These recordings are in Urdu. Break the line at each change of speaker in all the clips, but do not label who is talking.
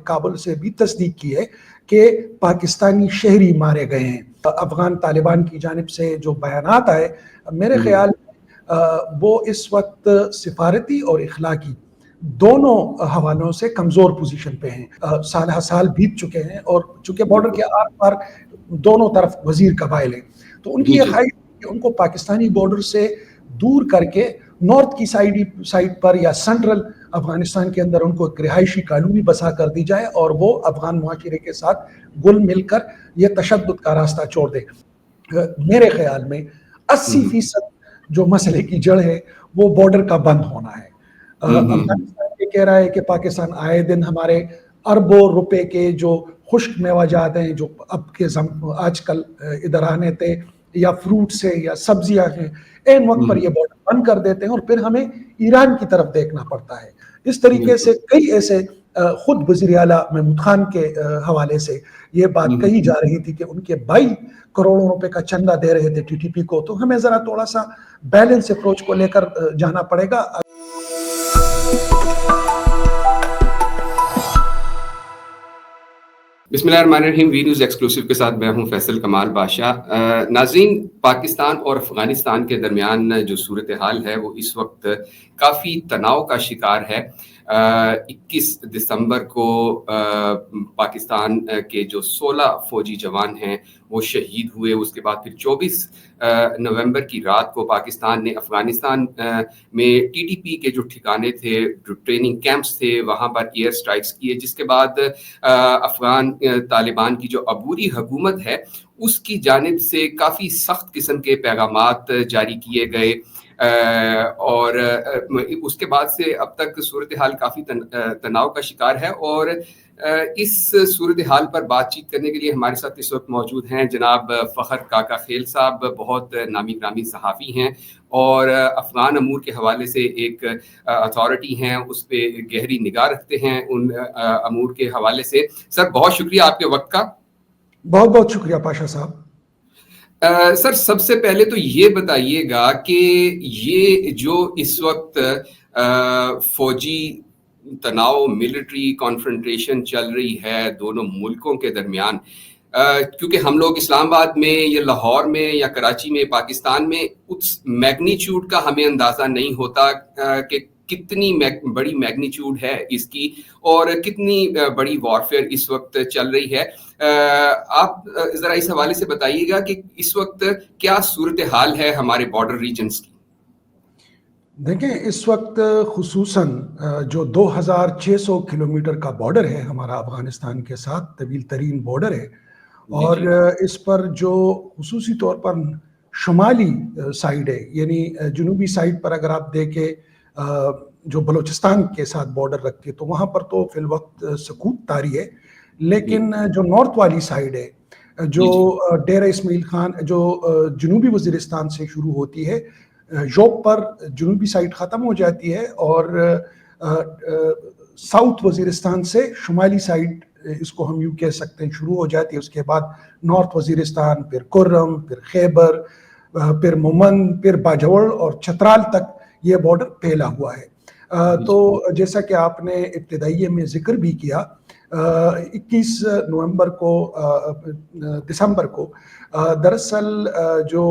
کابل سے بھی تصدیق کی ہے کہ پاکستانی شہری مارے گئے ہیں. افغان طالبان کی جانب سے جو بیانات آئے میرے خیال وہ اس وقت سفارتی اور اخلاقی دونوں حوالوں سے کمزور پوزیشن پہ ہیں. سال بیت چکے ہیں اور چونکہ بارڈر کے آر پار دونوں طرف وزیر قبائل ہیں تو ان کی یہ خواہش ہے کہ ان کو پاکستانی بارڈر سے دور کر کے نارتھ کی سائڈ پر یا سینٹرل افغانستان کے اندر ان کو ایک رہائشی کالونی بسا کر دی جائے اور وہ افغان معاشرے کے ساتھ گل مل کر یہ تشدد کا راستہ چھوڑ دے. میرے خیال میں 80% جو مسئلے کی جڑ ہے وہ بارڈر کا بند ہونا ہے. افغانستان یہ کہہ رہا ہے کہ پاکستان آئے دن ہمارے اربوں روپے کے جو خشک میوہ جات ہیں جو اب کے آج کل ادھر آنے تھے یا فروٹ سے یا سبزیاں ہیں این وقت پر یہ بارڈر بند کر دیتے ہیں اور پھر ہمیں ایران کی طرف دیکھنا پڑتا ہے. اس طریقے سے کئی ایسے خود وزیر اعلیٰ محمود خان کے حوالے سے یہ بات کہی جا رہی تھی کہ ان کے 22 کروڑوں روپے کا چندہ دے رہے تھے TTP کو. تو ہمیں ذرا تھوڑا سا بیلنس اپروچ کو لے کر جانا پڑے گا.
بسم اللہ الرحمن الرحیم. وی نیوز ایکسکلوسیو کے ساتھ میں ہوں فیصل کمال بادشاہ. ناظرین، پاکستان اور افغانستان کے درمیان جو صورتحال ہے وہ اس وقت کافی تناؤ کا شکار ہے. 21 دسمبر کو پاکستان کے جو 16 فوجی جوان ہیں وہ شہید ہوئے. اس کے بعد پھر 24 نومبر کی رات کو پاکستان نے افغانستان میں TTP کے جو ٹھکانے تھے، جو ٹریننگ کیمپس تھے، وہاں پر ایئر سٹرائکس کیے، جس کے بعد افغان طالبان کی جو عبوری حکومت ہے اس کی جانب سے کافی سخت قسم کے پیغامات جاری کیے گئے. اور اس کے بعد سے اب تک صورتحال کافی تناؤ کا شکار ہے. اور اس صورتحال پر بات چیت کرنے کے لیے ہمارے ساتھ اس وقت موجود ہیں جناب فخر کاکا خیل صاحب. بہت نامی گرامی صحافی ہیں اور افغان امور کے حوالے سے ایک اتھارٹی ہیں، اس پہ گہری نگاہ رکھتے ہیں ان امور کے حوالے سے. سر بہت شکریہ آپ کے وقت کا.
بہت بہت شکریہ پاشا صاحب.
سر سب سے پہلے تو یہ بتائیے گا کہ یہ جو اس وقت فوجی تناؤ، ملٹری کانفرنٹریشن چل رہی ہے دونوں ملکوں کے درمیان، کیونکہ ہم لوگ اسلام آباد میں یا لاہور میں یا کراچی میں پاکستان میں اس میگنیچیوڈ کا ہمیں اندازہ نہیں ہوتا کہ کتنی بڑی میگنیچیوڈ ہے اس کی اور کتنی بڑی وارفیئر اس وقت چل رہی ہے. آپ ذرا اس حوالے سے بتائیے گا کہ اس وقت کیا صورتحال ہے ہمارے بارڈر ریجنز کی.
دیکھیں اس وقت خصوصاً جو 2600 کلومیٹر کا بارڈر ہے ہمارا افغانستان کے ساتھ، طویل ترین بارڈر ہے اور اس پر جو خصوصی طور پر شمالی سائیڈ ہے، یعنی جنوبی سائیڈ پر اگر آپ دیکھیں جو بلوچستان کے ساتھ بارڈر رکھتی ہے تو وہاں پر تو فی الوقت سکوت طاری ہے، لیکن جو نارتھ والی سائیڈ ہے جو ڈیرہ اسماعیل خان جو جنوبی وزیرستان سے شروع ہوتی ہے، یوب پر جنوبی سائیڈ ختم ہو جاتی ہے اور ساؤتھ وزیرستان سے شمالی سائیڈ اس کو ہم یوں کہہ سکتے ہیں شروع ہو جاتی ہے. اس کے بعد نارتھ وزیرستان، پھر کرم، پھر خیبر، پھر مومند، پھر باجوڑ اور چترال تک یہ بارڈر پھیلا ہوا ہے. تو جیسا کہ آپ نے ابتدائیے میں ذکر بھی کیا، 21 نومبر کو دسمبر کو دراصل جو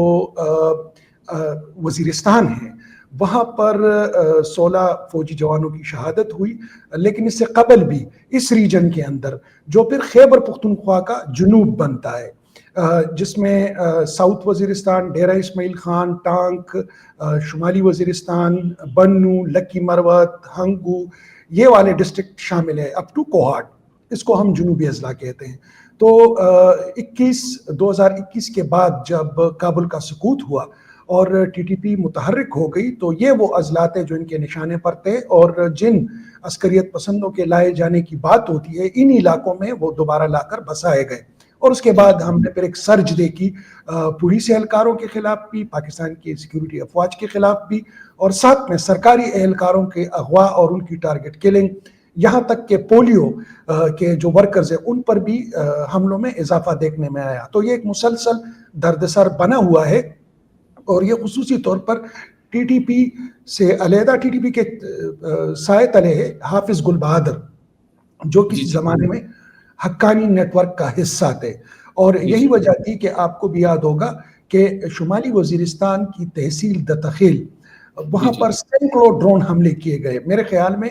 وزیرستان ہے وہاں پر 16 فوجی جوانوں کی شہادت ہوئی، لیکن اس سے قبل بھی اس ریجن کے اندر جو پھر خیبر پختونخوا کا جنوب بنتا ہے، جس میں ساؤتھ وزیرستان، ڈیرہ اسماعیل خان، ٹانک، شمالی وزیرستان، بنو، لکی مروت، ہنگو، یہ والے ڈسٹرکٹ شامل ہے اپ ٹو کوہاٹ، اس کو ہم جنوبی اضلاع کہتے ہیں. تو 2021 کے بعد جب کابل کا سقوط ہوا اور TTP متحرک ہو گئی تو یہ وہ اضلاع تھے جو ان کے نشانے پر تھے اور جن عسکریت پسندوں کے لائے جانے کی بات ہوتی ہے ان علاقوں میں وہ دوبارہ لا کر بسائے گئے. اور اس کے بعد ہم نے پھر ایک سرج دیکھی پولیس اہلکاروں کے خلاف بھی، پاکستان کی سیکیورٹی افواج کے خلاف بھی، اور ساتھ میں سرکاری اہلکاروں کے اغوا اور ان کی ٹارگٹ کلنگ، یہاں تک کہ پولیو کے جو ورکرز ہیں ان پر بھی حملوں میں اضافہ دیکھنے میں آیا. تو یہ ایک مسلسل دردسر بنا ہوا ہے اور یہ خصوصی طور پر TTP سے علیحدہ TTP کے سائے تلے ہے حافظ گل بہادر، جو
جی
کسی
جی
زمانے میں حقانی نیٹ ورک کا حصہ تھے. اور
جی
یہی
جی
وجہ تھی کہ آپ کو بھی یاد ہوگا کہ شمالی وزیرستان کی تحصیل دتخیل
جی
وہاں
جی
پر سینکڑوں ڈرون حملے کیے گئے. میرے خیال میں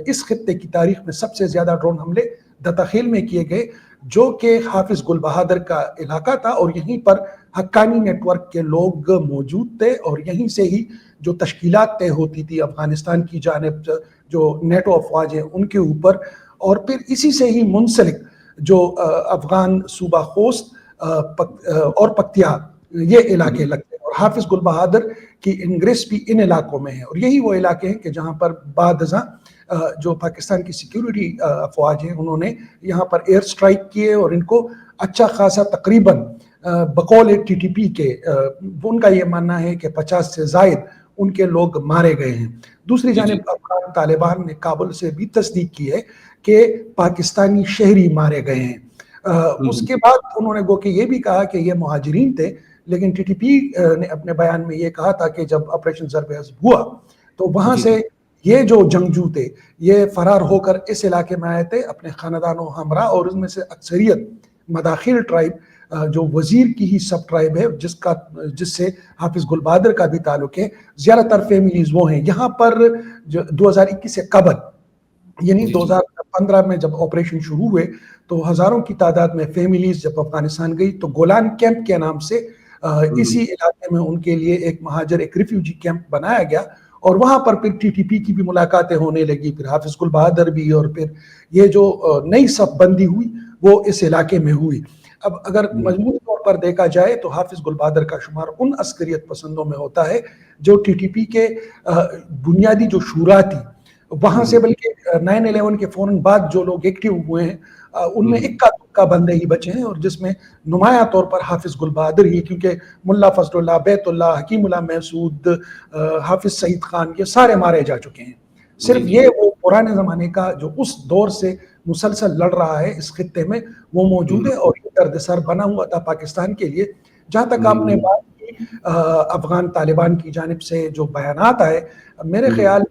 اس خطے کی تاریخ میں سب سے زیادہ ڈرون حملے دتخیل میں کیے گئے، جو کہ حافظ گل بہادر کا علاقہ تھا، اور یہیں پر حقانی نیٹ ورک کے لوگ موجود تھے، اور یہیں سے ہی جو تشکیلات طے ہوتی تھی افغانستان کی جانب، جو نیٹو افواج ہیں ان کے اوپر، اور پھر اسی سے ہی منسلک جو افغان صوبہ خوست اور پکتیا یہ علاقے لگتے ہیں. اور حافظ گل بہادر کی انگریس بھی ان علاقوں میں ہے، اور یہی وہ علاقے ہیں کہ جہاں پر بعد ازاں جو پاکستان کی سیکیورٹی افواج ہیں انہوں نے یہاں پر ایئر سٹرائک کیے، اور ان کو اچھا خاصا تقریباً بقول ٹی ٹی پی کے ان کا یہ ماننا ہے کہ 50 سے زائد ان کے لوگ مارے گئے ہیں. دوسری
جی جی
جانب افغان طالبان نے کابل سے بھی تصدیق کی ہے کہ پاکستانی شہری مارے گئے ہیں. اس کے بعد انہوں نے گو کہ یہ بھی کہا کہ یہ مہاجرین تھے، لیکن ٹی ٹی پی نے اپنے بیان میں یہ کہا تھا کہ جب آپریشن ضرب حزب ہوا تو وہاں
جی
سے
جی
یہ جو جنگجو تھے یہ فرار ہو کر اس علاقے میں آئے تھے اپنے خاندانوں ہمراہ، اور ان میں سے اکثریت مداخل ٹرائب جو وزیر کی ہی سب ٹرائب ہے جس سے حافظ گل بہادر کا بھی تعلق ہے، زیادہ تر فیملیز وہ ہیں یہاں پر. 2021 سے قبل یعنی
جی جی
2015 میں جب آپریشن شروع ہوئے تو ہزاروں کی تعداد میں فیملیز جب افغانستان گئی تو گولان کیمپ کے نام سے اسی علاقے میں ان کے لیے ایک مہاجر ایک ریفیوجی کیمپ بنایا گیا، اور وہاں پر پھر ٹی ٹی پی کی بھی ملاقاتیں ہونے لگی، پھر حافظ گل بہادر بھی، اور پھر یہ جو نئی صف بندی ہوئی وہ اس علاقے میں ہوئی. اب اگر مجموعی طور پر دیکھا جائے تو حافظ گل بہادر کا شمار ان عسکریت پسندوں میں ہوتا ہے جو ٹی ٹی پی کے بنیادی جو شورا تھی وہاں سے، بلکہ 9/11 کے فوراً بعد جو لوگ ایکٹیو ہوئے ہیں ان میں اکا دکا بندے ہی بچے ہیں، اور جس میں نمایاں طور پر حافظ گل بہادر ہی، کیونکہ ملا فضل اللہ، بیت اللہ، حکیم اللہ محسود، حافظ سعید خان یہ سارے مارے جا چکے ہیں.
جی
صرف
جی
یہ وہ پرانے زمانے کا جو اس دور سے مسلسل لڑ رہا ہے اس خطے میں وہ موجود ہے، اور یہ درد سر بنا ہوا تھا پاکستان کے لیے. جہاں تک آپ نے بات کی افغان طالبان کی جانب سے جو بیانات آئے، میرے خیال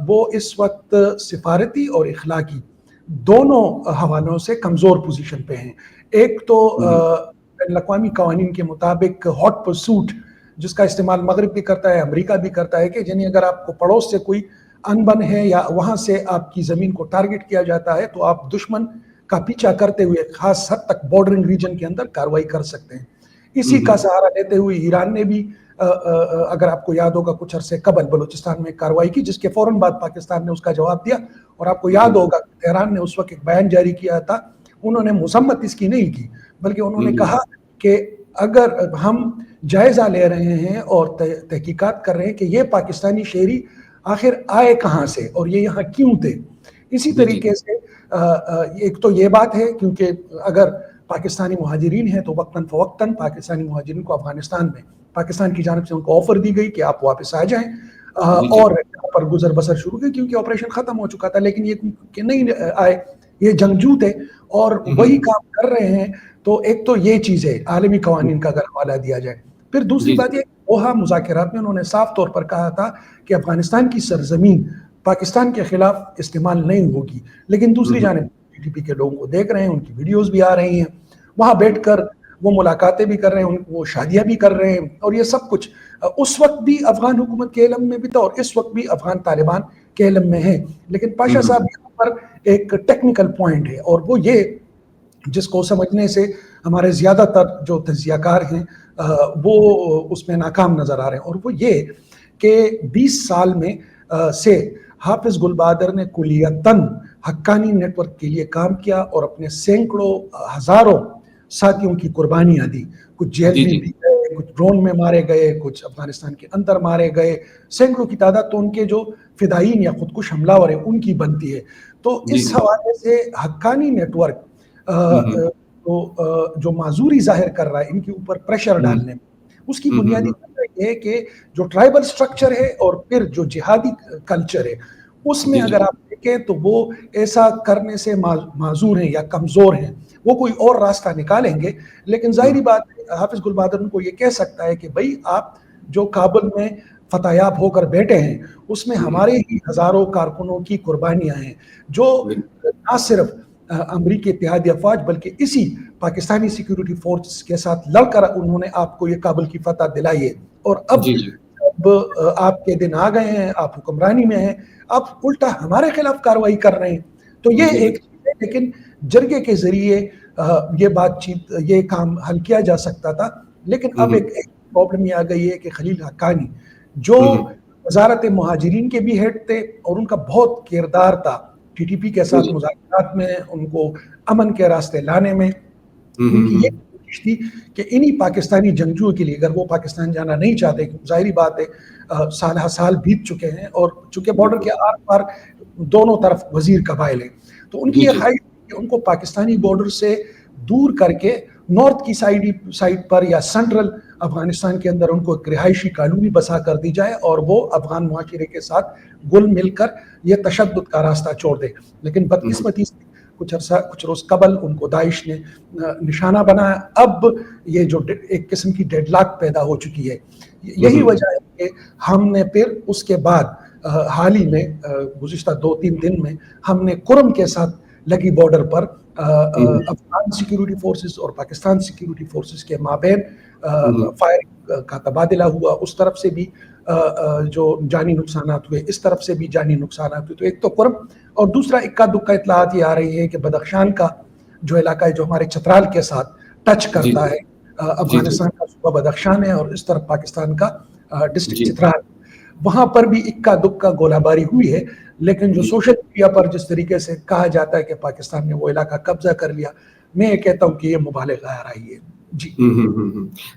وہ اس وقت سفارتی اور اخلاقی دونوں حوالوں سے کمزور پوزیشن پہ ہیں. ایک تو بین الاقوامی قوانین کے مطابق ہاٹ پرسوٹ جس کا استعمال مغرب بھی کرتا ہے، امریکہ بھی کرتا ہے، کہ یعنی اگر آپ کو پڑوس سے کوئی انبن ہے یا وہاں سے آپ کی زمین کو ٹارگٹ کیا جاتا ہے تو آپ دشمن کا پیچھا کرتے ہوئے خاص حد تک بارڈرنگ ریجن کے اندر کاروائی کر سکتے ہیں. اسی کا سہارا لیتے ہوئے ایران نے بھی اگر آپ کو یاد ہوگا کچھ عرصے قبل بلوچستان میں کاروائی کی، جس کے فوراً بعد پاکستان نے اس کا جواب دیا. اور آپ کو یاد ہوگا تہران نے اس وقت ایک بیان جاری کیا تھا، انہوں نے مذمت اس کی نہیں کی بلکہ انہوں نے کہا کہ اگر ہم جائزہ لے رہے ہیں اور تحقیقات کر رہے ہیں کہ یہ پاکستانی شہری آخر آئے کہاں سے اور یہ یہاں کیوں تھے. اسی طریقے سے ایک تو یہ بات ہے کیونکہ اگر پاکستانی مہاجرین ہیں تو وقتاً فوقتاً پاکستانی مہاجرین کو افغانستان میں پاکستان کی جانب سے ان کو آفر دی گئی کہ آپ واپس آ جائیں اور یہاں پر گزر بسر شروع کی، کیونکہ آپریشن ختم ہو چکا تھا. لیکن یہ کہ نہیں آئے، یہ جنگجو تھے اور وہی کام کر رہے ہیں. تو ایک تو یہ چیز ہے عالمی قوانین کا اگر حوالہ دیا جائے. پھر دوسری بات یہ دوحہ مذاکرات میں انہوں نے صاف طور پر کہا تھا کہ افغانستان کی سرزمین پاکستان کے خلاف استعمال نہیں ہوگی، لیکن دوسری جانب ٹی ٹی پی کے لوگوں کو دیکھ رہے ہیں، ان کی ویڈیوز بھی آ رہی ہیں، وہاں بیٹھ کر وہ ملاقاتیں بھی کر رہے ہیں، وہ شادیاں بھی کر رہے ہیں، اور یہ سب کچھ اس وقت بھی افغان حکومت کے علم میں بھی تھا اور اس وقت بھی افغان طالبان کے علم میں ہے. لیکن پاشا صاحب یہاں پر ایک ٹیکنیکل پوائنٹ ہے، اور وہ یہ جس کو سمجھنے سے ہمارے زیادہ تر جو تجزیہ کار ہیں وہ اس میں ناکام نظر آ رہے ہیں، اور وہ یہ کہ 20 سال میں سے حافظ گل بہادر نے کلیتاً حقانی نیٹ ورک کے لیے کام کیا اور اپنے سینکڑوں ہزاروں ساتھیوں کی قربانیاں دی. کچھ جیل میں بھی گئے، کچھ ڈرون میں مارے گئے، کچھ افغانستان کے اندر مارے گئے، سینکڑوں کی تعداد تو ان کے جو فدائین یا خودکش حملہ ہیں ان کی بنتی ہے. تو اس حوالے سے حقانی نیٹ ورک جو معذوری ظاہر کر رہا ہے ان کے اوپر پریشر ڈالنے میں، اس کی بنیادی وجہ یہ ہے کہ جو ٹرائبل سٹرکچر ہے اور پھر جو جہادی کلچر ہے اس میں اگر آپ دیکھیں تو وہ ایسا کرنے سے معذور ہیں یا کمزور ہیں. وہ کوئی اور راستہ نکالیں گے، لیکن ظاہری بات ہے حافظ گل بہادر کو یہ کہہ سکتا ہے کہ بھائی آپ جو کابل میں فتحیاب ہو کر بیٹھے ہیں اس میں ہمارے ہی ہزاروں کارکنوں کی قربانیاں ہیں جو نہ صرف امریکی اتحادی افواج بلکہ اسی پاکستانی سیکیورٹی فورس کے ساتھ لڑ کر انہوں نے آپ کو یہ کابل کی فتح دلائی ہے. اور اب جب آپ کے دن آ گئے ہیں, آپ حکمرانی میں ہیں, آپ الٹا ہمارے خلاف کارروائی کر رہے ہیں. تو یہ ایک چیز ہے, لیکن جرگے کے ذریعے یہ بات چیت یہ کام حل کیا جا سکتا تھا. لیکن اب ایک پرابلم یہ آ گئی ہے کہ خلیل حقانی جو وزارت مہاجرین کے بھی ہیڈ تھے اور ان کا بہت کردار تھا ٹی ٹی پی کے ساتھ مذاکرات میں, ان کو امن کے راستے لانے میں, ان کی یہ کوشش تھی کہ انہی پاکستانی جنگجوؤں کے لیے, اگر وہ پاکستان جانا نہیں چاہتے, ظاہری بات ہے سال ہر سال بیت چکے ہیں اور چونکہ بارڈر کے آر پار دونوں طرف وزیر قبائل ہیں, تو ان کی یہ خواہش کہ ان کو پاکستانی بارڈر سے دور کر کے نارتھ کی سائڈ پر یا سینٹرل افغانستان کے اندر ان کو ایک رہائشی کالونی بسا کر دی جائے اور وہ افغان معاشرے کے ساتھ گل مل کر یہ تشدد کا راستہ چھوڑ دے. لیکن بدقسمتی سے کچھ روز قبل ان کو داعش نے نشانہ بنایا. اب یہ جو ایک قسم کی ڈیڈ لاک پیدا ہو چکی ہے, یہی وجہ ہے کہ ہم نے پھر اس کے بعد حال ہی میں گزشتہ 2-3 دن میں ہم نے کرم کے ساتھ لگی بارڈر پر افغان سیکیورٹی فورسز اور پاکستان سیکیورٹی فورسز کے مابین فائرنگ کا تبادلہ ہوا. اس طرف سے بھی جو جانی نقصانات ہوئے, اس طرف سے بھی جانی نقصانات ہوئے. تو ایک تو کرم, اور دوسرا اکا دکا اطلاعات یہ آ رہی ہے کہ بدخشان کا جو علاقہ ہے جو ہمارے چترال کے ساتھ ٹچ کرتا ہے, افغانستان کا صوبہ بدخشان ہے اور اس طرف پاکستان کا ڈسٹرکٹ چترال, وہاں پر بھی اکا دکا گولہ باری ہوئی ہے. لیکن جو سوشل میڈیا پر جس طریقے سے کہا جاتا ہے کہ پاکستان نے وہ علاقہ قبضہ کر لیا, میں یہ کہتا ہوں کہ یہ مبالغہ آ رہی ہے. جی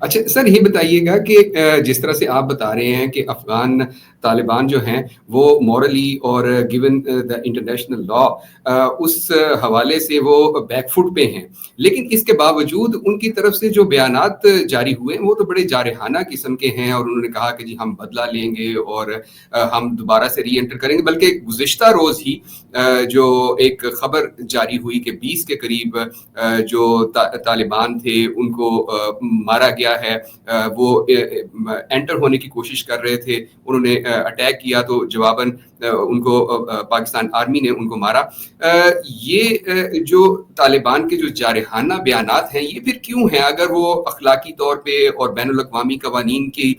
اچھا سر, یہ بتائیے گا کہ جس طرح سے آپ بتا رہے ہیں کہ افغان طالبان جو ہیں وہ مورلی اور گیون دا انٹرنیشنل لا اس حوالے سے وہ بیک فٹ پہ ہیں, لیکن اس کے باوجود ان کی طرف سے جو بیانات جاری ہوئے ہیں وہ تو بڑے جارحانہ قسم کے ہیں, اور انہوں نے کہا کہ جی ہم بدلہ لیں گے اور ہم دوبارہ سے ری انٹر کریں گے. بلکہ گزشتہ روز ہی جو ایک خبر جاری ہوئی کہ 20 کے قریب جو طالبان تھے ان کو مارا گیا ہے, وہ انٹر ہونے کی کوشش کر رہے تھے, انہوں نے اٹیک کیا تو جواباً ان کو پاکستان آرمی نے ان کو مارا. یہ جو طالبان کے جو جارحانہ بیانات ہیں یہ پھر کیوں ہیں, اگر وہ اخلاقی طور پہ اور بین الاقوامی قوانین کی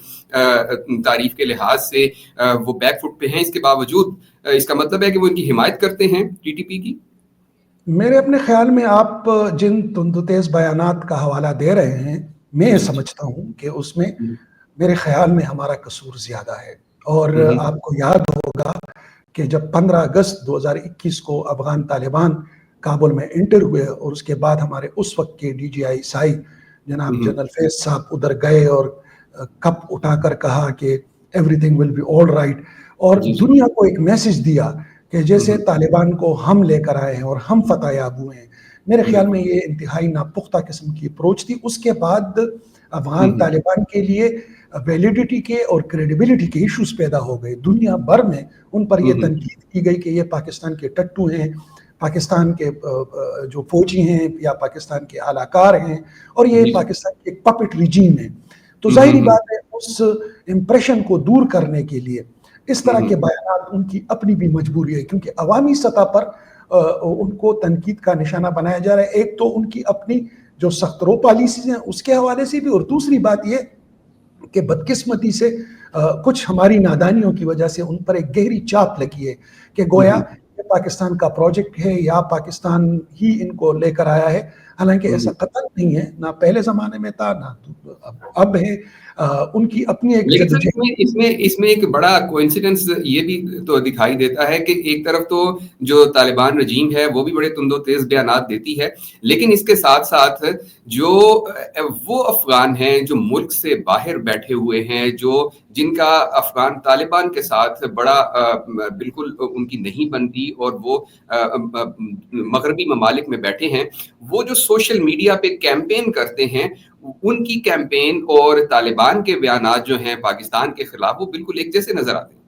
تعریف کے لحاظ سے وہ بیک فٹ پہ ہیں, اس کے باوجود اس کا مطلب ہے کہ وہ ان کی حمایت کرتے ہیں ٹی ٹی پی کی؟
میرے اپنے خیال میں آپ جن تند تیز بیانات کا حوالہ دے رہے ہیں, میں سمجھتا ہوں کہ اس میں میرے خیال میں ہمارا قصور زیادہ ہے. اور آپ کو یاد ہوگا کہ جب 15 اگست 2021 کو افغان طالبان کابل میں انٹر ہوئے اور اس کے بعد ہمارے اس وقت کے ڈی جی آئی سائی جناب جنرل فیض صاحب ادھر گئے اور کپ اٹھا کر کہا کہ everything will be all right, اور دنیا کو ایک میسج دیا کہ جیسے طالبان کو ہم لے کر آئے ہیں اور ہم فتح یاب ہوئے ہیں. میرے خیال میں یہ انتہائی ناپختہ قسم کی اپروچ تھی. اس کے بعد افغان طالبان کے لیے ویلیڈیٹی کے اور کریڈیبلٹی کے ایشوز پیدا ہو گئے. دنیا بھر میں ان پر یہ تنقید کی گئی کہ یہ پاکستان کے ٹٹو ہیں, پاکستان کے جو فوجی ہیں یا پاکستان کے اعلی کار ہیں, اور یہ پاکستان کی ایک پپٹ ریجیم ہے. تو ظاہری بات ہے اس امپریشن کو دور کرنے کے لیے اس طرح کے بیانات ان کی اپنی بھی مجبوری ہے, کیونکہ عوامی سطح پر ان کو تنقید کا نشانہ بنایا جا رہا ہے. ایک تو ان کی اپنی جو سخت رو پالیسیز ہیں اس کے حوالے سے بھی, اور دوسری بات یہ کہ بدقسمتی سے کچھ ہماری نادانیوں کی وجہ سے ان پر ایک گہری چاپ لگی ہے کہ گویا یہ پاکستان کا پروجیکٹ ہے یا پاکستان ہی ان کو لے کر آیا ہے. حالانکہ ایسا قطعا نہیں ہے, نہ پہلے زمانے میں تھا نہ اب ہے. ان کی اپنی ایک
اس میں ایک بڑا کوئنسیڈنس یہ بھی تو دکھائی دیتا ہے کہ ایک طرف تو جو طالبان رجیم ہے وہ بھی بڑے تند و تیز بیانات دیتی ہے, لیکن اس کے ساتھ ساتھ جو وہ افغان ہیں جو ملک سے باہر بیٹھے ہوئے ہیں, جو جن کا افغان طالبان کے ساتھ بڑا بالکل ان کی نہیں بنتی, اور وہ مغربی ممالک میں بیٹھے ہیں, وہ جو سوشل میڈیا پہ کیمپین کرتے ہیں, ان کی کیمپین اور طالبان کے بیانات جو ہیں پاکستان کے خلاف وہ بالکل ایک جیسے نظر آتے ہیں.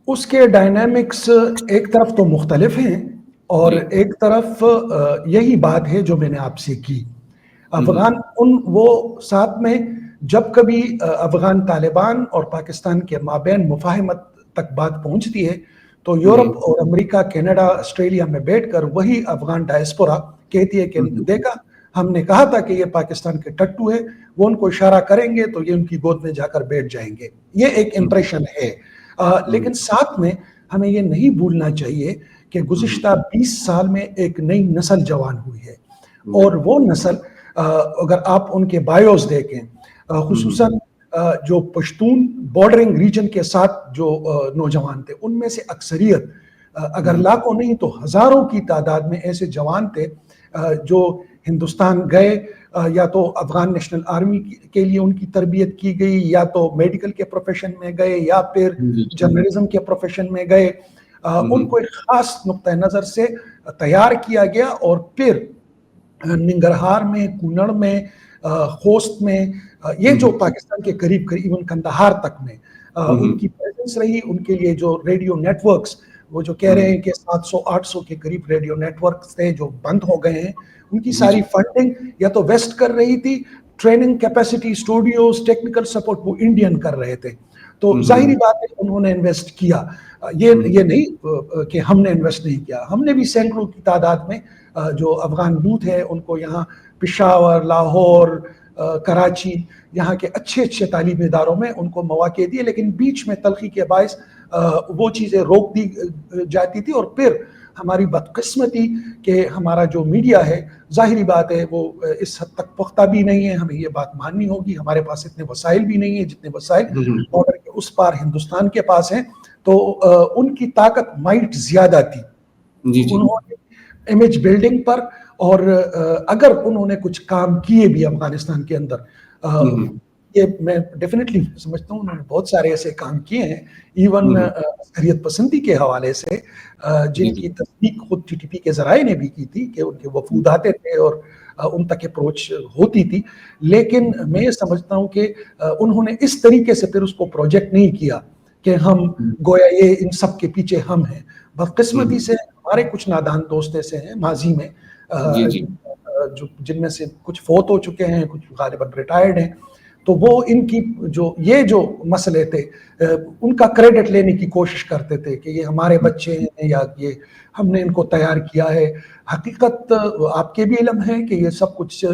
اس کے ڈائنامکس ایک طرف تو مختلف ہیں اور ایک طرف یہی بات ہے جو میں نے آپ سے کی. افغان وہ ساتھ میں جب کبھی افغان طالبان اور پاکستان کے مابین مفاہمت تک بات پہنچتی ہے تو یورپ اور امریکہ، کینیڈا، آسٹریلیا میں بیٹھ کر وہی افغان ڈائسپورا کہتی ہے کہ دیکھا ہم نے کہا تھا کہ یہ پاکستان کے ٹٹو ہے، وہ ان کو اشارہ کریں گے تو یہ ان کی گود میں جا کر بیٹھ جائیں گے. یہ ایک امپریشن ہے. لیکن ساتھ میں ہمیں یہ نہیں بھولنا چاہیے کہ گزشتہ 20 سال میں ایک نئی نسل جوان ہوئی ہے، اور وہ نسل اگر آپ ان کے بایوز دیکھیں، خصوصاً جو پشتون بارڈرنگ ریجن کے ساتھ جو نوجوان تھے، ان میں سے اکثریت اگر لاکھوں نہیں تو ہزاروں کی تعداد میں ایسے جوان تھے جو ہندوستان گئے، یا تو افغان نیشنل آرمی کے لیے ان کی تربیت کی گئی، یا تو میڈیکل کے پروفیشن میں گئے، یا پھر جرنلزم کے پروفیشن میں گئے. ان کو ایک خاص نقطہ نظر سے تیار کیا گیا، اور پھر ننگرہار میں، کونڑ میں، خوست میں، یہ جو پاکستان کے قریب ایون کندہار تک میں ان کی پریزنس رہی. ان کے لیے جو ریڈیو نیٹ ورکس، وہ جو کہہ رہے ہیں کہ 700-800 کے قریب ریڈیو نیٹ ورکس تھے جو بند ہو گئے ہیں، ان کی ساری فنڈنگ یا تو ویسٹ کر رہی تھی، training capacity, studios, technical support وہ انڈین کر رہے تھے. تو ظاہری بات ہے انہوں نے انویسٹ کیا. یہ نہیں کہ ہم نے انویسٹ نہیں کیا، ہم نے بھی سینکڑوں کی تعداد میں جو افغان یوتھ ہے ان کو یہاں پشاور، لاہور، کراچی، یہاں کے اچھے اچھے تعلیمی اداروں میں ان کو مواقع دیے. لیکن بیچ میں تلخی کے باعث وہ چیزیں روک دی جاتی تھی. اور پھر ہماری بدقسمتی کہ ہمارا جو میڈیا ہے، ظاہری بات ہے وہ اس حد تک پختہ بھی نہیں ہے، ہمیں یہ بات ماننی ہوگی. ہمارے پاس اتنے وسائل بھی نہیں ہیں جتنے وسائل بارڈر کے اس پار ہندوستان کے پاس ہیں. تو ان کی طاقت مائٹ زیادہ تھی. انہوں نے امیج بلڈنگ پر، اور اگر انہوں نے کچھ کام کیے بھی افغانستان کے اندر، یہ میں ڈیفینیٹلی سمجھتا ہوں انہوں نے بہت سارے ایسے کام کیے ہیں، ایون عسکریت پسندی کے حوالے سے، جن کی تصدیق خود ٹی ٹی پی کے ذرائع نے بھی کی تھی کہ ان کے وفود آتے تھے اور ان تک اپروچ ہوتی تھی. لیکن میں یہ سمجھتا ہوں کہ انہوں نے اس طریقے سے پھر اس کو پروجیکٹ نہیں کیا کہ ہم گویا یہ ان سب کے پیچھے ہم ہیں. بدقسمتی سے ہمارے کچھ نادان دوست ایسے ہیں ماضی میں جن میں سے کچھ فوت ہو چکے ہیں، کچھ غالباً ریٹائرڈ ہیں. تو وہ ان کی جو مسئلے تھے ان کا کریڈٹ لینے کی کوشش کرتے تھے کہ یہ ہمارے بچے ہیں یا یہ ہم نے ان کو تیار کیا ہے. حقیقت آپ کے بھی علم ہے کہ یہ سب کچھ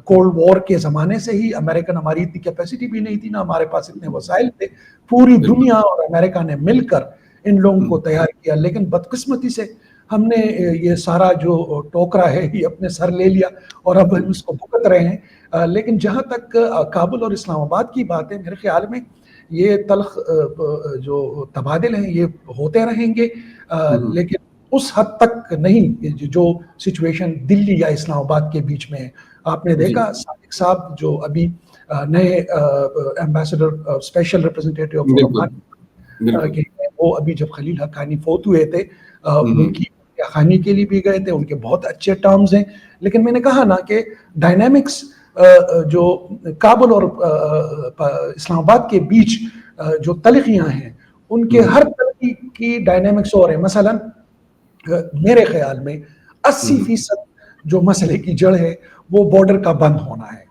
کولڈ وار کے زمانے سے ہی، امریکن ہماری اتنی کیپیسٹی بھی نہیں تھی، نہ ہمارے پاس اتنے وسائل تھے. پوری دنیا اور امریکہ نے مل کر ان لوگوں کو تیار کیا. لیکن بدقسمتی سے ہم نے یہ سارا جو ٹوکرا ہے یہ اپنے سر لے لیا اور اب ہم اس کو بھگت رہے ہیں. لیکن جہاں تک کابل اور اسلام آباد کی بات ہے، میرے خیال میں یہ تلخ جو تبادل ہیں یہ ہوتے رہیں گے، لیکن اس حد تک نہیں جو سچویشن دلی یا اسلام آباد کے بیچ میں ہے. آپ نے دیکھا صادق صاحب جو ابھی نئے ایمبیسڈر اسپیشل ریپرزینٹیٹیو آف افغان، وہ ابھی جب خلیل حقانی فوت ہوئے تھے ان کی خانی کے لیے بھی گئے تھے. ان کے بہت اچھے ٹرمز ہیں. لیکن میں نے کہا نا کہ ڈائنامکس جو کابل اور اسلام آباد کے بیچ جو تلخیاں ہیں ان کے ہر تلخی کی ڈائنامکس اور ہے. مثلا میرے خیال میں 80% جو مسئلے کی جڑ ہے وہ بارڈر کا بند ہونا ہے.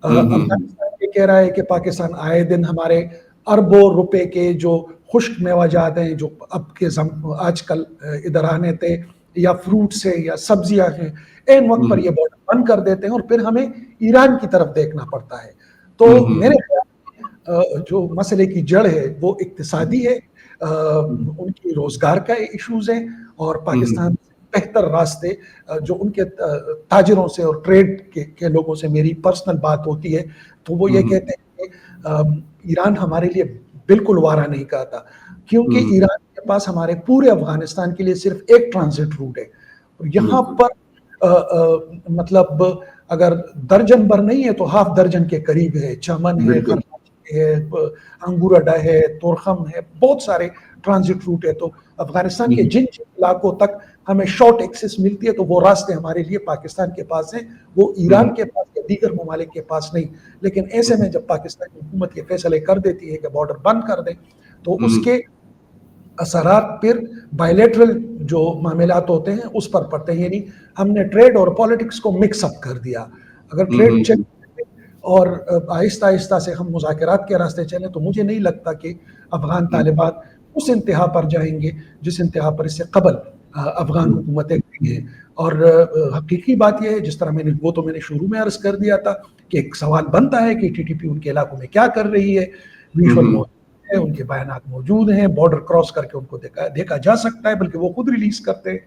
افغانستان یہ کہہ رہا ہے کہ پاکستان آئے دن ہمارے اربوں روپے کے جو خشک میوہ جات ہیں جو اب کے آج کل ادھر آنے تھے، یا فروٹس ہیں یا سبزیاں ہیں، این وقت پر یہ بارڈر بند کر دیتے ہیں اور پھر ہمیں ایران کی طرف دیکھنا پڑتا ہے. تو میرے خیال میں جو مسئلے کی جڑ ہے وہ اقتصادی ہے، ان کی روزگار کا ایشوز ہیں، اور پاکستان بہتر راستے جو ان کے تاجروں سے اور ٹریڈ کے لوگوں سے میری پرسنل بات ہوتی ہے تو وہ یہ کہتے ہیں کہ ایران ہمارے لیے بالکل وارہ نہیں کہتا، کیونکہ ایران کے پاس ہمارے پورے افغانستان کے لیے صرف ایک ٹرانزٹ روٹ ہے. یہاں پر مطلب اگر درجن بھر نہیں ہے تو ہاف درجن کے قریب ہے. چمن ہے، خرماچی ہے، انگورڈا ہے، تورخم ہے، بہت سارے ٹرانزٹ روٹ ہے. تو افغانستان کے جن علاقوں تک ہمیں شارٹ ایکسس ملتی ہے تو وہ راستے ہمارے لیے پاکستان کے پاس ہیں، وہ ایران کے پاس یا دیگر ممالک کے پاس نہیں. لیکن ایسے میں جب پاکستان کی حکومت یہ فیصلے کر دیتی ہے کہ بارڈر بند کر دیں تو اس کے اثرات پھر بائیلیٹرل جو معاملات ہوتے ہیں اس پر پڑتے ہیں. یعنی ہم نے ٹریڈ اور پالیٹکس کو مکس اپ کر دیا. اگر ٹریڈ چیک اور آہستہ آہستہ سے ہم مذاکرات کے راستے چلیں تو مجھے نہیں لگتا کہ افغان طالبان اس انتہا پر جائیں گے جس انتہا پر اس سے قبل افغان حکومتیں گئی ہیں. اور حقیقی بات یہ ہے، جس طرح میں نے شروع میں عرض کر دیا تھا کہ ایک سوال بنتا ہے کہ ٹی ٹی پی ان کے علاقوں میں کیا کر رہی ہے. ویژول موجود ہے، ان کے بیانات موجود ہیں، بارڈر کراس کر کے ان کو دیکھا جا سکتا ہے، بلکہ وہ خود ریلیز کرتے ہیں.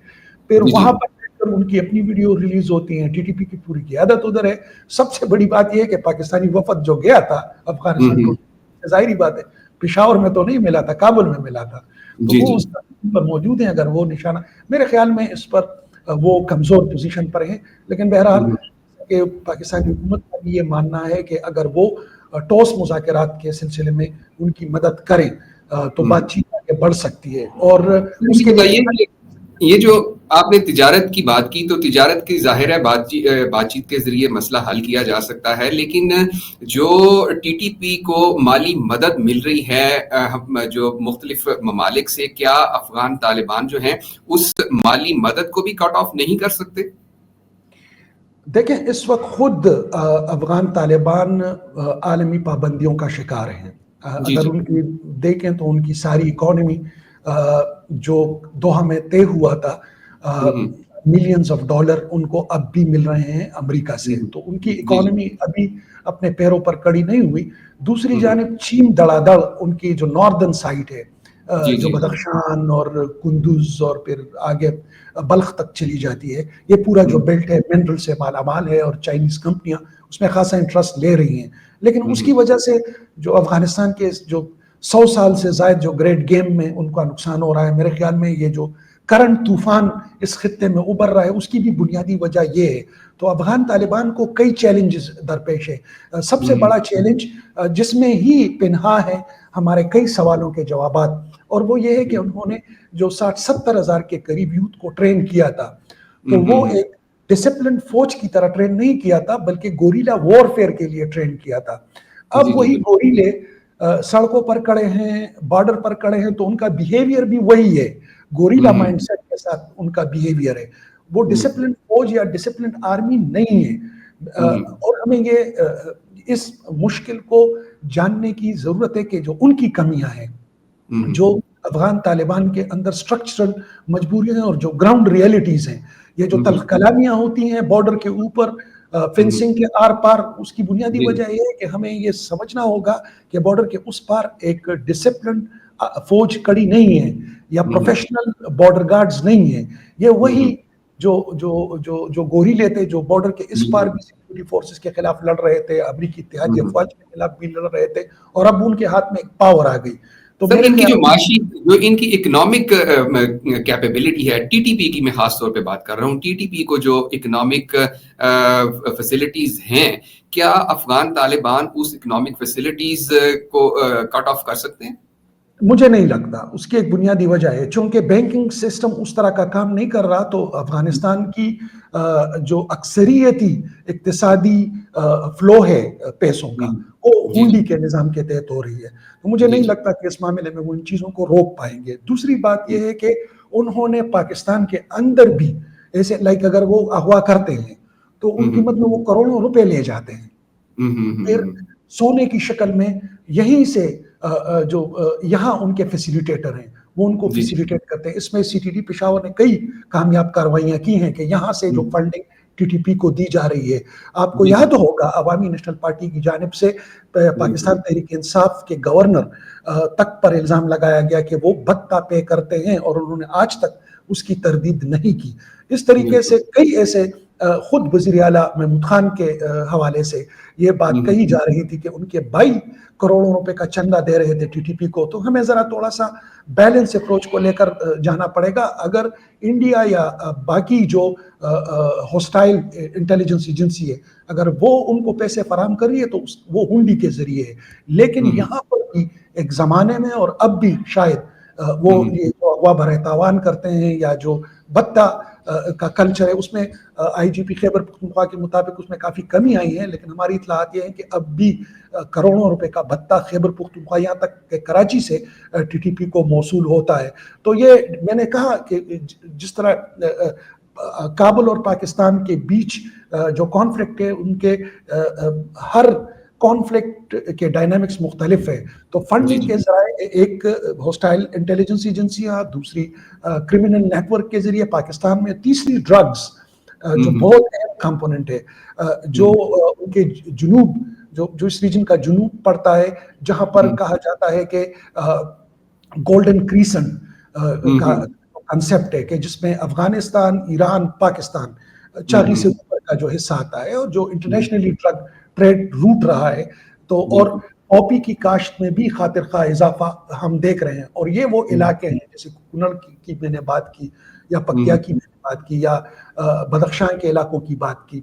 پھر وہاں پر ان کی اپنی ویڈیو ریلیز ہوتی ہیں. ٹی ٹی پی کی پوری قیادت ادھر ہے. سب سے بڑی بات یہ ہے کہ پاکستانی وفد جو گیا تھا افغانستان کو، ظاہری بات ہے پشاور میں تو نہیں ملا تھا، کابل میں ملا تھا، تو وہ اس پر موجود ہیں. اگر وہ نشانہ، میرے خیال میں اس پر وہ کمزور پوزیشن پر ہیں. لیکن بہرحال کہ پاکستانی حکومت کا بھی یہ ماننا ہے کہ اگر وہ ٹوس مذاکرات کے سلسلے میں ان کی مدد کریں تو بات چیت آگے بڑھ سکتی ہے. اور اس کے لیے
یہ جو آپ نے تجارت کی بات کی، تو تجارت کی ظاہر ہے بات چیت کے ذریعے مسئلہ حل کیا جا سکتا ہے، لیکن جو ٹی ٹی پی کو مالی مدد مل رہی ہے جو مختلف ممالک سے، کیا افغان طالبان جو ہیں اس مالی مدد کو بھی کٹ آف نہیں کر سکتے؟
دیکھیں، اس وقت خود افغان طالبان عالمی پابندیوں کا شکار ہیں. اگر ان کی دیکھیں تو ان کی ساری اکانومی جو دوحہ میں طے ہوا تھا، ملینز آف ڈالر ان کو اب بھی مل رہے ہیں امریکہ سے. تو ان کی اکانومی ابھی اپنے پیروں پر کڑی نہیں ہوئی. دوسری جانب چین دڑا دڑ ان کی جو ناردرن سائٹ ہے، جو بدخشان اور کندوز اور پھر آگے بلخ تک چلی جاتی ہے، یہ پورا جو بیلٹ ہے منرل سے مالا مال ہے، اور چائنیز کمپنیاں اس میں خاصا انٹرسٹ لے رہی ہیں. لیکن اس کی وجہ سے جو افغانستان کے جو 100 سال سے زائد جو گریٹ گیم میں ان کا نقصان ہو رہا ہے، میرے خیال میں یہ جو کرنٹ طوفان اس خطے میں ابھر رہا ہے اس کی بھی بنیادی وجہ یہ ہے. تو افغان طالبان کو کئی چیلنجز درپیش ہے. سب سے بڑا چیلنج جس میں ہی پنہا ہے ہمارے کئی سوالوں کے جوابات، اور وہ یہ ہے کہ انہوں نے جو 60-70 ہزار کے قریب یوتھ کو ٹرین کیا تھا، تو وہ ایک ڈسپلن فوج کی طرح ٹرین نہیں کیا تھا، بلکہ گوریلا وارفیئر کے لیے ٹرین کیا تھا. اب وہی گوریلے سڑکوں پر کڑے ہیں، بارڈر پر کڑے ہیں، تو ان کا بیہیویئر بھی وہی ہے، گوریلا مائنڈ سیٹ کے ساتھ ان کا بیہیویئر ہے. وہ ڈسپلن فوج یا ڈسپلن آرمی نہیں ہے. اور ہمیں یہ اس مشکل کو جاننے کی ضرورت ہے کہ جو ان کی کمیاں ہیں، جو افغان طالبان کے اندر سٹرکچرل مجبوریاں ہیں اور جو گراؤنڈ ریئلٹیز ہیں، یہ جو تلخ کلامیاں ہوتی ہیں بارڈر کے اوپر فینسنگ کے آر پار، اس کی بنیادی وجہ یہ ہے کہ ہمیں یہ سمجھنا ہوگا کہ بارڈر کے اس پار ایک ڈسپلن فوج کڑی نہیں ہے یا پروفیشنل بارڈر گارڈز نہیں ہیں. یہ وہی جو گوریلے تھے جو بارڈر کے اس پار بھی سیکورٹی فورسز کے خلاف لڑ رہے تھے، امریکی اتحادی افواج کے خلاف بھی لڑ رہے تھے، اور اب ان کے ہاتھ میں ایک پاور آ گئی. تو
سر، ان کی جو معاشی، جو ان کی اکنامک کیپیبلٹی ہے، ٹی ٹی پی کی میں خاص طور پہ بات کر رہا ہوں، ٹی ٹی پی کو جو اکنامک فیسلٹیز ہیں، کیا افغان طالبان اس اکنامک فیسلٹیز کو کٹ آف کر سکتے ہیں؟
مجھے نہیں لگتا. اس کی ایک بنیادی وجہ ہے چونکہ بینکنگ سسٹم اس طرح کا کام نہیں کر رہا، تو افغانستان کی جو اکثریتی اقتصادی فلو ہے پیسوں کا، وہ ہونڈی کے نظام کے تحت ہو رہی ہے. تو مجھے نہیں لگتا کہ اس معاملے میں وہ ان چیزوں کو روک پائیں گے. دوسری بات یہ ہے کہ انہوں نے پاکستان کے اندر بھی ایسے اگر وہ اغوا کرتے ہیں تو ان کی مطلب وہ کروڑوں روپے لے جاتے ہیں، پھر سونے کی شکل میں یہیں سے جو یہاں ان کے فیسیلیٹیٹر ہیں وہ ان کو فیسیلیٹیٹ کرتے ہیں. اس میں سی ٹی ڈی پشاور نے کئی کامیاب کارروائیاں کی ہیں کہ یہاں سے جو فنڈنگ ٹی ٹی پی کو دی جا رہی ہے. آپ کو یاد ہوگا عوامی نیشنل پارٹی کی جانب سے پاکستان تحریک انصاف کے گورنر تک پر الزام لگایا گیا کہ وہ بھتہ پے کرتے ہیں، اور انہوں نے آج تک اس کی تردید نہیں کی. اس طریقے سے کئی ایسے خود وزیر اعلیٰ محمود خان کے حوالے سے یہ بات کہی جا رہی تھی کہ ان کے بھائی کروڑوں روپے کا چندہ دے رہے تھے ٹی ٹی پی کو. تو ہمیں ذرا تھوڑا سا بیلنس اپروچ کو لے کر جانا پڑے گا. اگر انڈیا یا باقی جو ہوسٹائل انٹیلیجنس ایجنسی ہے، اگر وہ ان کو پیسے فراہم کر رہی ہے تو وہ ہنڈی کے ذریعے ہے. لیکن یہاں پر بھی ایک زمانے میں اور اب بھی شاید وہ یہ جو اغوا بھرے تاوان کرتے ہیں یا جو بتہ کا کلچر ہے، اس میں آئی جی پی خیبر پختونخوا کے مطابق اس میں کافی کمی آئی ہے، لیکن ہماری اطلاعات یہ ہیں کہ اب بھی کروڑوں روپے کا بتہ خیبر پختونخوا یہاں تک کہ کراچی سے ٹی ٹی پی کو موصول ہوتا ہے. تو یہ میں نے کہا کہ جس طرح کابل اور پاکستان کے بیچ جو کانفلکٹ ہے ان کے ہر کانفلکٹ کے ڈائنامکس مختلف ہے. تو فنڈنگ کے ذرائع ایک ہوسٹائل انٹیلیجنس ایجنسیاں, دوسری کرمنل نیٹ ورک کے ذریعے پاکستان میں, تیسری ڈرگز جو بہت اہم کمپوننٹ ہے جو ان کے جنوب جو اس ریجن کا جنوب پڑتا ہے جہاں پر کہا جاتا ہے کہ گولڈن کریسنٹ کا کنسیپٹ ہے کہ جس میں افغانستان, ایران, پاکستان 40 سے اوپر کا جو حصہ آتا ہے اور جو انٹرنیشنلی ڈرگ ٹریڈ روٹ رہا ہے. تو اور پاپی کی کاشت میں بھی خاطر خواہ اضافہ ہم دیکھ رہے ہیں. اور یہ وہ علاقے ہیں جیسے کنڑ کی میں نے بات کی, یا پکتیا کی میں نے بات کی, یا بدخشان کے علاقوں کی بات کی,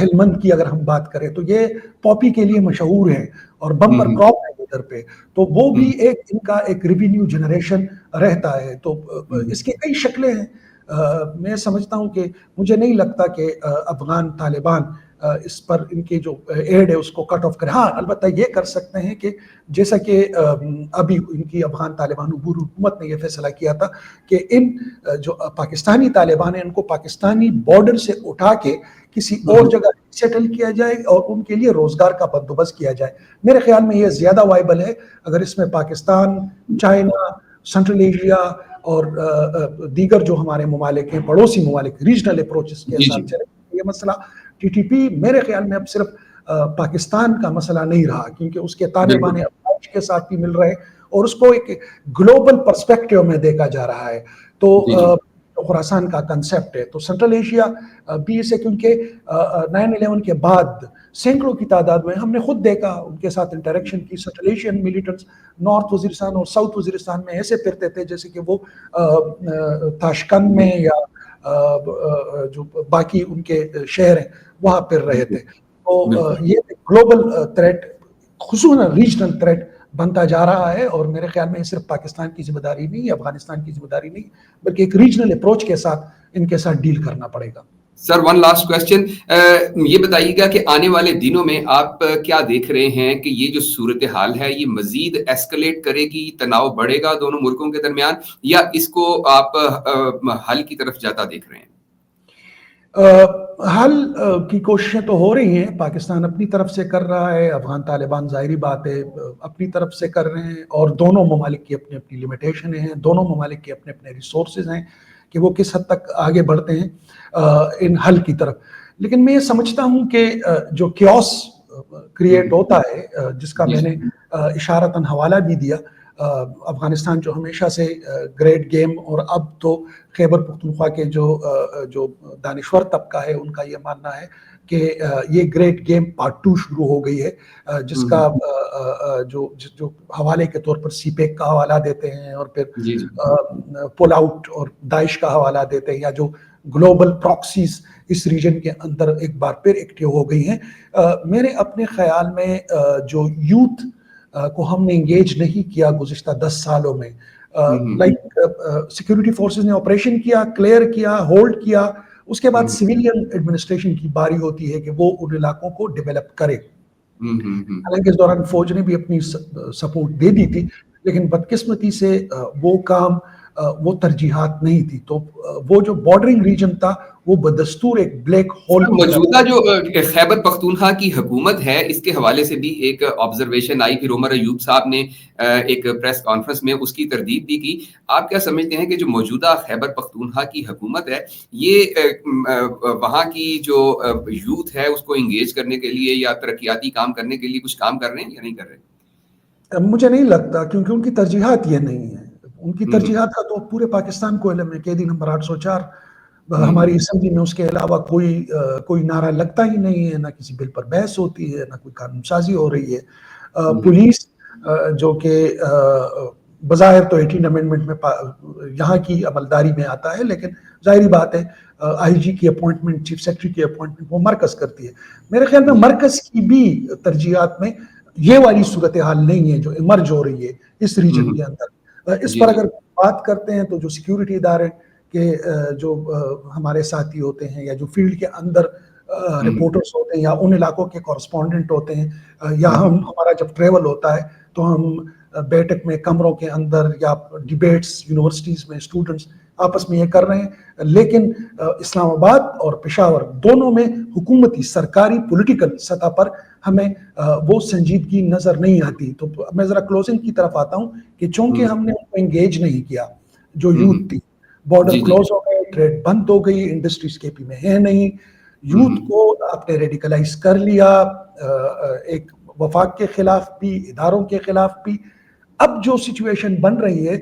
ہلمند کی اگر ہم بات کریں تو یہ پاپی کے لیے مشہور ہے اور بمپر کراپ ہے ادھر پہ. تو وہ بھی ایک ان کا ایک ریونیو جنریشن رہتا ہے. تو اس کے کئی شکلیں ہیں. میں سمجھتا ہوں کہ مجھے نہیں لگتا کہ افغان طالبان اس پر ان کے جو ایڈ ہے اس کو کٹ آف کرے. ہاں البتہ یہ کر سکتے ہیں کہ جیسا کہ ابھی ان کی افغان طالبان عبور حکومت نے یہ فیصلہ کیا تھا کہ ان جو پاکستانی طالبان ہیں ان کو پاکستانی بارڈر سے اٹھا کے کسی اور جگہ سیٹل کیا جائے اور ان کے لیے روزگار کا بندوبست کیا جائے. میرے خیال میں یہ زیادہ وائبل ہے اگر اس میں پاکستان, چائنا, سینٹرل ایشیا اور دیگر جو ہمارے ممالک ہیں, پڑوسی ممالک, ریجنل اپروچز کے ساتھ چلے. یہ مسئلہ ٹی ٹی پی میرے خیال میں اب صرف پاکستان کا مسئلہ نہیں رہا کیونکہ اس کے تانے بانے افواج کے ساتھ بھی مل رہے ہیں اور اس کو ایک گلوبل پرسپیکٹیو میں دیکھا جا رہا ہے. تو خراسان کا کنسیپٹ ہے. تو سینٹرل ایشیا بھی اسے کیونکہ 9/11 کے بعد سینکڑوں کی تعداد میں ہم نے خود دیکھا ان کے ساتھ انٹریکشن کی. Central Asian militants north Waziristan اور ساؤتھ وزیرستان میں ایسے پھرتے تھے جیسے کہ وہ تاشقند میں یا جو باقی ان کے شہر ہیں وہاں پھر رہے تھے. تو یہ گلوبل تھریٹ, خصوصاً ریجنل تھریٹ بنتا جا رہا ہے اور میرے خیال میں صرف پاکستان کی ذمہ داری نہیں, افغانستان کی ذمہ داری نہیں, بلکہ ایک ریجنل اپروچ کے ساتھ ان کے ساتھ ڈیل کرنا پڑے گا.
سر ون لاسٹ کویسچن, یہ بتائیے گا کہ آنے والے دنوں میں آپ کیا دیکھ رہے ہیں کہ یہ جو صورتحال ہے یہ مزید ایسکلیٹ کرے گی, تناؤ بڑھے گا دونوں ملکوں کے درمیان, یا اس کو آپ حل کی طرف جاتا دیکھ رہے ہیں؟
حل کی کوششیں تو ہو رہی ہیں, پاکستان اپنی طرف سے کر رہا ہے, افغان طالبان ظاہری بات ہے اپنی طرف سے کر رہے ہیں, اور دونوں ممالک کی اپنی اپنی لمیٹیشن ہیں, دونوں ممالک کے اپنے اپنے ریسورسز ہیں کہ وہ کس حد تک آگے بڑھتے ہیں ان حل کی طرف. لیکن میں یہ سمجھتا ہوں کہ جو کیوس کریٹ ہوتا ہے جس کا میں نے اشارتاً حوالہ بھی دیا, افغانستان جو ہمیشہ سے گریٹ گیم, اور اب تو خیبر پختونخوا کے جو دانشور طبقہ ہے ان کا یہ ماننا ہے کہ یہ گریٹ گیم پارٹ 2 شروع ہو گئی ہے, جس کا جو حوالے کے طور پر سی پیک کا حوالہ دیتے ہیں اور پھر پول آؤٹ اور داعش کا حوالہ دیتے ہیں, یا جو گلوبل پراکسیز اس ریجن کے اندر ایک بار پھر ایکٹیو ہو گئی ہیں. میرے اپنے خیال میں جو یوتھ کو ہم نے انگیج نہیں کیا گزشتہ 10 سالوں میں, لائک سیکیورٹی فورسز نے آپریشن کیا, کلیئر کیا, ہولڈ کیا, اس کے بعد سویلین ایڈمنسٹریشن کی باری ہوتی ہے کہ وہ ان علاقوں کو ڈیولپ کرے. حالانکہ اس دوران فوج نے بھی اپنی سپورٹ دے دی تھی, لیکن بدقسمتی سے وہ کام وہ ترجیحات نہیں تھی. تو وہ جو بارڈرنگ ریجن تھا وہ بدستور ایک بلیک ہول.
موجودہ جو خیبر پختونخوا کی حکومت ہے اس کے حوالے سے بھی ایک آبزرویشن آئی, پھر عمر ایوب صاحب نے ایک پریس کانفرنس میں اس کی تردید بھی کی. آپ کیا سمجھتے ہیں کہ جو موجودہ خیبر پختونخوا کی حکومت ہے یہ وہاں کی جو یوتھ ہے اس کو انگیج کرنے کے لیے یا ترقیاتی کام کرنے کے لیے کچھ کام کر رہے ہیں یا نہیں کر رہے؟
مجھے نہیں لگتا, کیونکہ ان کی ترجیحات یہ نہیں ہے. ان کی ترجیحات کا تو پورے پاکستان کو علم ہے. قیدی نمبر 804 ہماری اسمبلی میں اس کے علاوہ کوئی نعرہ لگتا ہی نہیں ہے, نہ کسی بل پر بحث ہوتی ہے, نہ کوئی قانون سازی ہو رہی ہے. پولیس جو کہ بظاہر تو 18 امینڈمنٹ میں یہاں کی عملداری میں آتا ہے, لیکن ظاہری بات ہے آئی جی کی اپوائنٹمنٹ, چیف سیکرٹری کی اپوائنٹمنٹ وہ مرکز کرتی ہے. میرے خیال میں مرکز کی بھی ترجیحات میں یہ والی صورتحال نہیں ہے جو ایمرج ہو رہی ہے اس ریجن کے اندر. اس پر اگر بات کرتے ہیں تو جو سیکیورٹی ادارے کہ جو ہمارے ساتھی ہوتے ہیں یا جو فیلڈ کے اندر رپورٹرز ہوتے ہیں یا ان علاقوں کے کورسپونڈنٹ ہوتے ہیں, یا ہمارا جب ٹریول ہوتا ہے تو ہم بیٹھک میں کمروں کے اندر یا ڈیبیٹس یونیورسٹیز میں اسٹوڈنٹس آپس میں یہ کر رہے ہیں، لیکن اسلام آباد اور پشاور دونوں میں حکومتی سرکاری پولیٹیکل سطح پر ہمیں وہ سنجیدگی نظر نہیں آتی. تو میں ذرا کلوزنگ کی طرف آتا ہوں کہ چونکہ ہم نے ان کو انگیج نہیں کیا، جو یوتھ تھی، بارڈر کلوز ہو گئے، ٹریڈ بند ہو گئی، انڈسٹریز کے پی میں ہے نہیں، یوتھ کو آپ نے ریڈیکلائز کر لیا، ایک وفاق کے خلاف بھی، اداروں کے خلاف بھی. اب جو سچویشن بن رہی ہے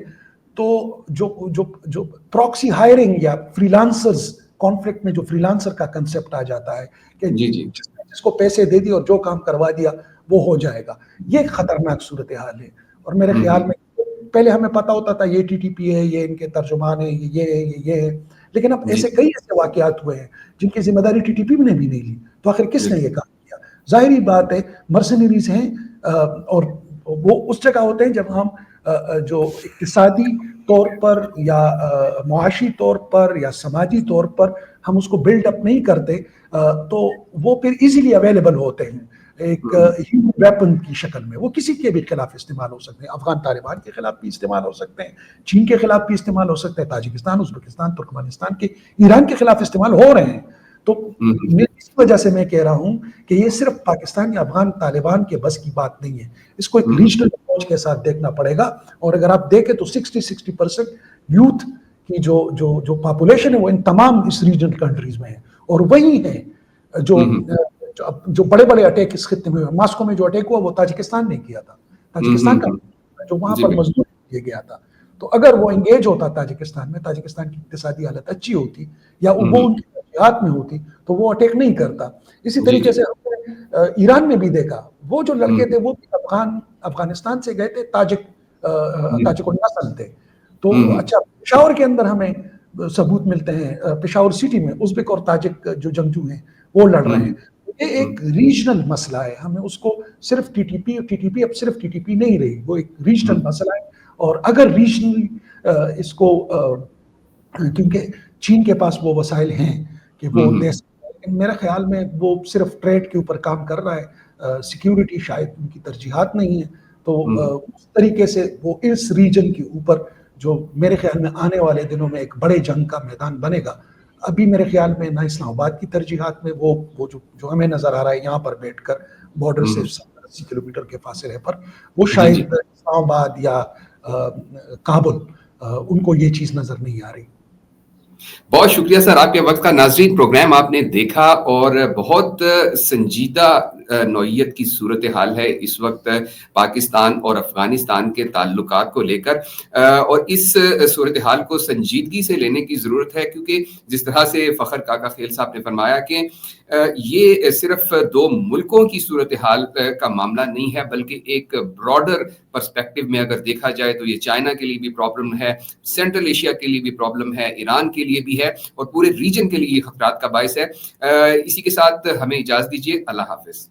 تو جو پراکسی ہائرنگ یا فری لانسرز کانفلکٹ میں جو فری لانسر کا کنسپٹ آ جاتا ہے کہ جس کو پیسے دے دی اور جو کام کروا دیا وہ ہو جائے گا، یہ ایک خطرناک صورتحال ہے. اور میرے خیال میں پہلے ہمیں پتا ہوتا تھا یہ TTP ہے، یہ ان کے ترجمان ہیں، یہ ہے، لیکن اب کئی ایسے واقعات ہوئے ہیں جن کی ذمہ داری TTP نے بھی نہیں لی. تو آخر کس نے یہ کام کیا؟ ظاہری بات ہے مرسنریز ہیں، اور وہ اس جگہ ہوتے ہیں جب ہم جو اقتصادی طور پر یا معاشی طور پر یا سماجی طور پر ہم اس کو بلڈ اپ نہیں کرتے تو وہ پھر ایزیلی اویلیبل ہوتے ہیں ایک ویپن کی شکل میں. وہ کسی کے بھی خلاف استعمال ہو سکتے ہیں، افغان طالبان کے خلاف بھی استعمال ہو سکتے ہیں، چین کے خلاف بھی استعمال ہو سکتے ہیں، تاجکستان، ازبکستان، ترکمانستان کے، ایران کے خلاف استعمال ہو رہے ہیں. تو اس وجہ سے میں کہہ رہا ہوں کہ یہ صرف پاکستان یا افغان طالبان کے بس کی بات نہیں ہے، اس کو ایک ریجنل اپروچ کے ساتھ دیکھنا پڑے گا. اور اگر آپ دیکھیں تو 60% یوتھ کی جو پاپولیشن ہے وہ ان تمام اس ریجنل کنٹریز میں ہے، اور وہی ہے جو بڑے بڑے اٹیک اس خطے میں ہوئے. ماسکو میں جو اٹیک ہوا وہ تاجکستان نے کیا تھا، تاجکستان کا جو وہاں پر مزدور کیا گیا تھا. تو اگر وہ انگیج ہوتا تاجکستان میں، تاجکستان کی اقتصادی حالت اچھی ہوتی یا وہ ان کی ترجیحات میں ہوتی تو وہ اٹیک نہیں کرتا. اسی طریقے سے ہم نے ایران میں بھی دیکھا، وہ جو لڑکے تھے وہ افغانستان سے گئے تھے، تاجک النسل تھے. تو اچھا پشاور کے اندر ہمیں ثبوت ملتے ہیں، پشاور سٹی میں ازبک اور تاجک جو جنگجو ہیں وہ لڑ رہے ہیں. یہ ایک ریجنل مسئلہ ہے، ہمیں اس کو صرف TTP اب صرف TTP نہیں رہی، وہ ایک ریجنل مسئلہ ہے. اور اگر ریجنلی اس کو کیونکہ چین کے پاس وہ وسائل ہیں کہ وہ دے سکتے ہیں، میرے خیال میں وہ صرف ٹریڈ کے اوپر کام کر رہا ہے، سیکیورٹی شاید ان کی ترجیحات نہیں ہیں. تو اس طریقے سے وہ اس ریجن کے اوپر جو میرے خیال میں آنے والے دنوں میں ایک بڑے جنگ کا میدان بنے گا. ابھی میرے خیال میں نہ اسلام آباد کی ترجیحات میں وہ جو ہمیں نظر آ رہا ہے یہاں پر بیٹھ کر بارڈر سے 70-80 کلومیٹر کے فاصلے پر، وہ شاید اسلام آباد یا کابل ان کو یہ چیز نظر نہیں آ رہی.
بہت شکریہ سر آپ کے وقت کا. ناظرین، پروگرام آپ نے دیکھا اور بہت سنجیدہ نوعیت کی صورتحال ہے اس وقت پاکستان اور افغانستان کے تعلقات کو لے کر، اور اس صورتحال کو سنجیدگی سے لینے کی ضرورت ہے، کیونکہ جس طرح سے فخر کاکا خیل صاحب نے فرمایا کہ یہ صرف دو ملکوں کی صورتحال کا معاملہ نہیں ہے، بلکہ ایک براڈر پرسپیکٹو میں اگر دیکھا جائے تو یہ چائنا کے لیے بھی پرابلم ہے، سینٹرل ایشیا کے لیے بھی پرابلم ہے، ایران کے لیے بھی ہے، اور پورے ریجن کے لیے یہ خطرات کا باعث ہے. اسی کے ساتھ ہمیں اجازت دیجیے. اللہ حافظ.